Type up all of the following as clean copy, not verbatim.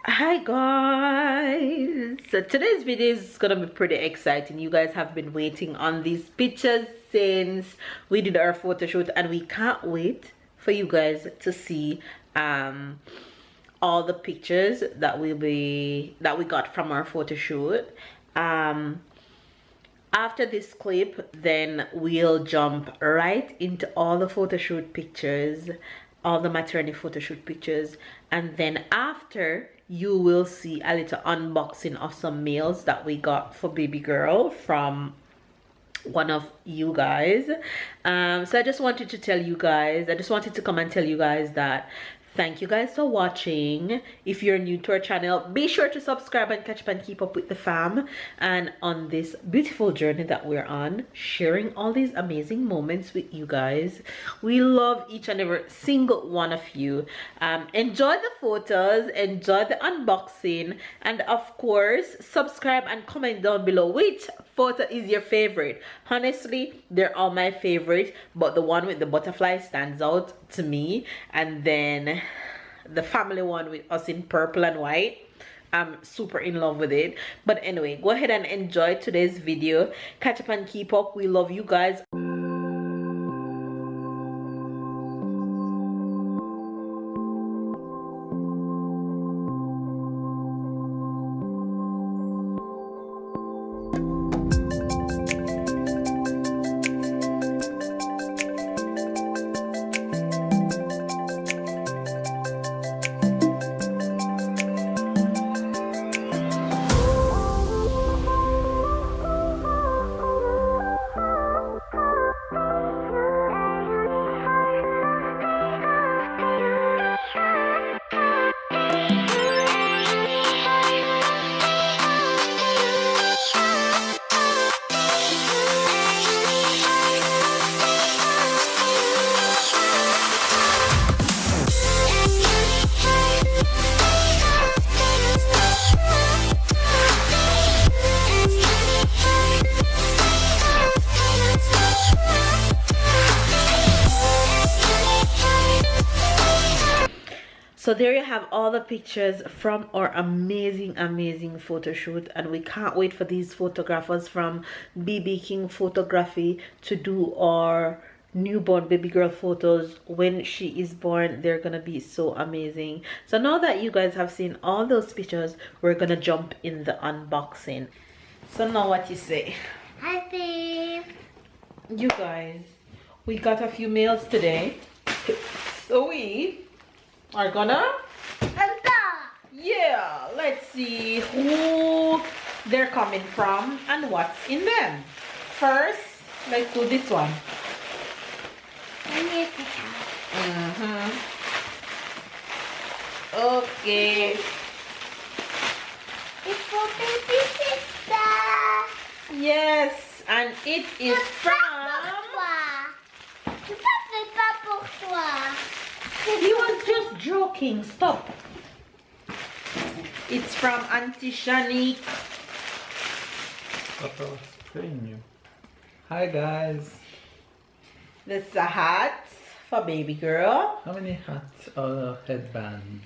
Hi guys, so today's video is gonna be pretty exciting. You guys have been waiting on these pictures since we did our photo shoot, and we can't wait for you guys to see all the pictures that we got from our photo shoot. After this clip, then we'll jump right into all the photo shoot pictures, all the maternity photo shoot pictures, and then after you will see a little unboxing of some mails that we got for baby girl from one of you guys. So I just wanted to tell you guys, I just wanted to come and tell you guys that thank you guys for watching. If you're new to our channel, be sure to subscribe and catch up and keep up with the fam, and on this beautiful journey that we're on, sharing all these amazing moments with you guys. We love each and every single one of you. Enjoy the photos, enjoy the unboxing, and of course subscribe and comment down below which photo is your favorite. Honestly, they're all my favorite, but the one with the butterfly stands out to me, and then the family one with us in purple and white, I'm super in love with it. But anyway, go ahead and enjoy today's video. Catch up and keep up. We love you guys. So there you have all the pictures from our amazing photo shoot, and we can't wait for these photographers from BBKING Photography to do our newborn baby girl photos when she is born. They're gonna be so amazing. So now that you guys have seen all those pictures, we're gonna jump in the unboxing. So now what you say? Hi babe. You guys, we got a few mails today, so we are gonna, yeah, let's see who they're coming from and what's in them. First, let's do this one. Okay. It's for baby sister. Yes, and it is from... He was just joking. Stop. It's from Auntie Shanique. Papa was spraying you. Hi guys. This is a hat for baby girl. How many hats or headband?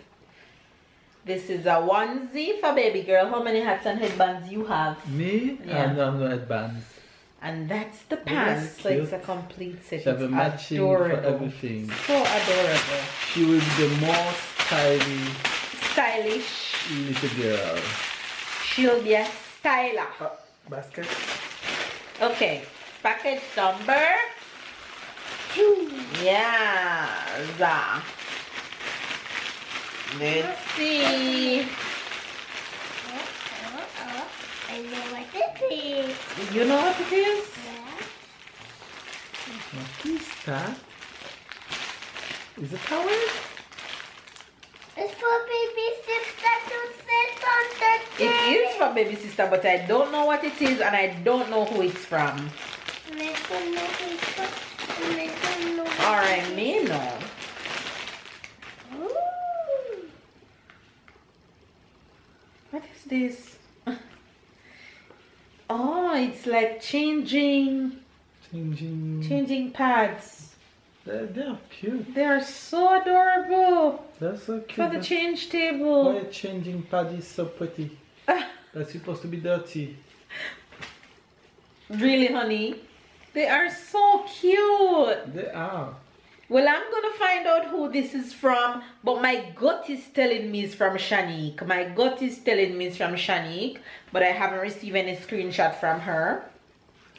This is a onesie for baby girl. How many hats and headbands you have? Me? Yeah. No headbands. And that's the pants, so it's a complete set. She have a matching for everything. So adorable. She will be the most Stylish little girl. She'll be a styler. Basket? Okay, package number 2. Yeah. Let's see. I know what it is. You know what it is? Yeah. What is that? Is it towel? It's for baby sister to sit on the It table. is for baby sister, but I don't know what it is, and I don't know who it's from. Or I may know. Ooh. What is this? Oh, it's like changing pads. They're cute. They are so adorable. They're so cute. For the change table. Why changing pad is so pretty? That's supposed to be dirty. Really, honey? They are so cute. They are. Well, I'm gonna find out who this is from, but my gut is telling me it's from Shanique. My gut is telling me it's from Shanique, but I haven't received any screenshot from her.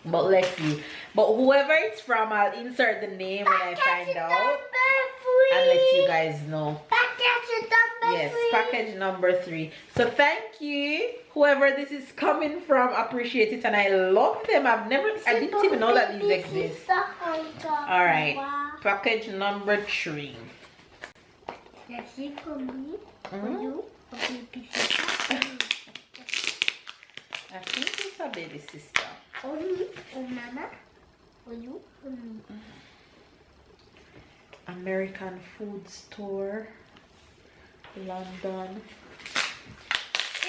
But let's see. But whoever it's from, I'll insert the name when I find out and let you guys know. Package number Yes, 3. package number 3. So thank you, whoever this is coming from. Appreciate it, and I love them. I didn't even know that these exist. All right, package number 3. Let's see for me. For Mhm. you. A baby sister. I think it's a baby sister. For me. For mama. For you. For me. American Food Store, London.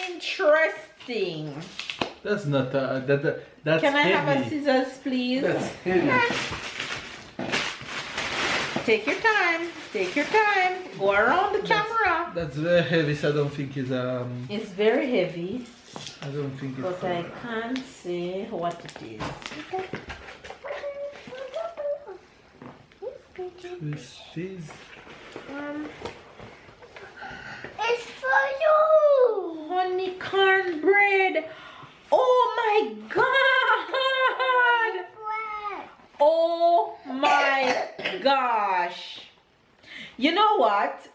Interesting. That's not that's Can I heavy. have a scissors, please? That's heavy. Take your time. Take your time. Go around the camera. That's very heavy, so I don't think it's It's very heavy, I don't think it's but I can't see what it is. She's It's for you. Honey cornbread. Oh my God. Oh my gosh. You know what?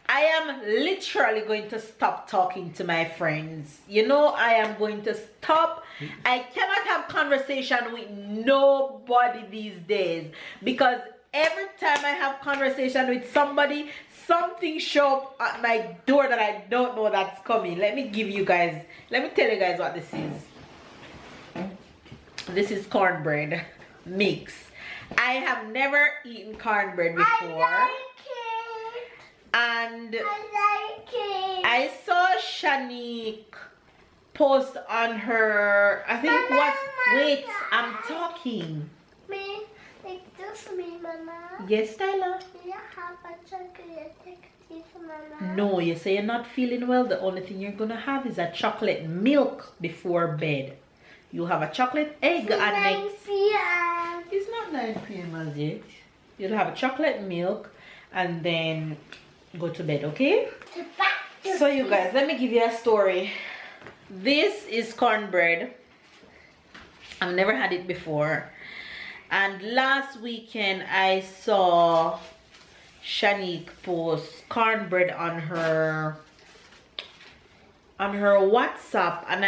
I am literally going to stop talking to my friends. You know, I am going to stop. I cannot have conversation with nobody these days, because every time I have conversation with somebody, something shows up at my door that I don't know that's coming. Let me tell you guys what this is. This is cornbread mix. I have never eaten cornbread before. I like it. And I like it. I saw Shanique post on her, I think Mama, what, wait, Mama. I'm talking. Me, like this me, Mama. Yes, Tyler? You have a chocolate tea for Mama. No, you say you're not feeling well. The only thing you're gonna have is a chocolate milk before bed. You have a chocolate egg and next. It's not 9 p.m. as yet. You'll have a chocolate milk and then go to bed, okay? So you guys, let me give you a story. This is cornbread. I've never had it before. And last weekend I saw Shanique post cornbread on her WhatsApp, and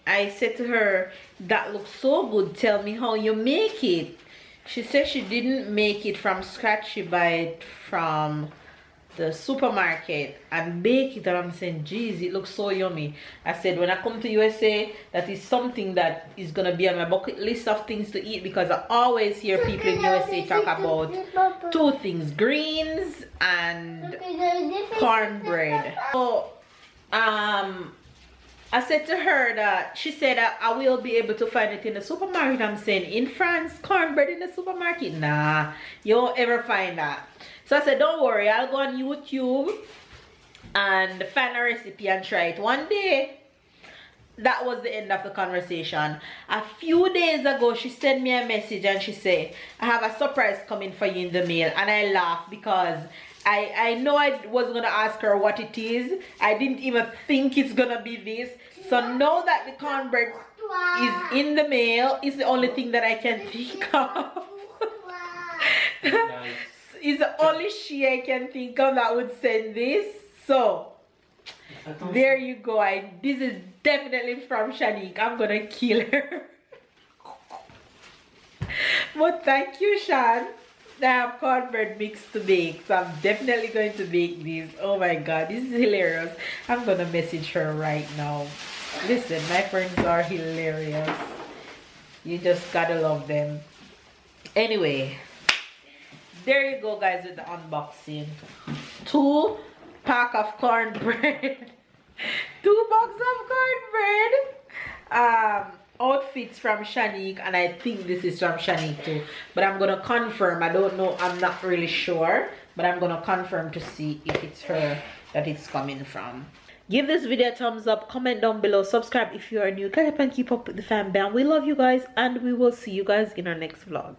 I said to her, that looks so good, tell me how you make it. She said she didn't make it from scratch, she buy it from the supermarket and bake it. And I'm saying, geez, it looks so yummy. I said, when I come to USA, that is something that is gonna be on my bucket list of things to eat, because I always hear people in USA talk about 2 things, greens and cornbread. So I said to her that, she said I will be able to find it in the supermarket. I'm saying, in France, cornbread in the supermarket? Nah, you won't ever find that. So I said, don't worry, I'll go on YouTube and find a recipe and try it one day. That was the end of the conversation. A few days ago, she sent me a message and she said, I have a surprise coming for you in the mail. And I laughed because I know I was going to ask her what it is. I didn't even think it's going to be this. So now that the cornbread is in the mail, it's the only thing that I can think of. It's the only she I can think of that would send this. So there you go. This is definitely from Shanique. I'm gonna kill her. But thank you, Shan. I have cornbread mix to bake, so I'm definitely going to bake this. Oh my god, this is hilarious. I'm gonna message her right now. Listen, my friends are hilarious. You just gotta love them. Anyway, there you go, guys, with the unboxing. 2 pack of cornbread. 2 boxes of cornbread. outfits from Shanique, and I think this is from Shanique too, but I'm gonna confirm. I don't know, I'm not really sure, but I'm gonna confirm to see if it's her that it's coming from. Give this video a thumbs up, comment down below, subscribe if you are new, catch up and keep up with the fam bam. We love you guys, and we will see you guys in our next vlog.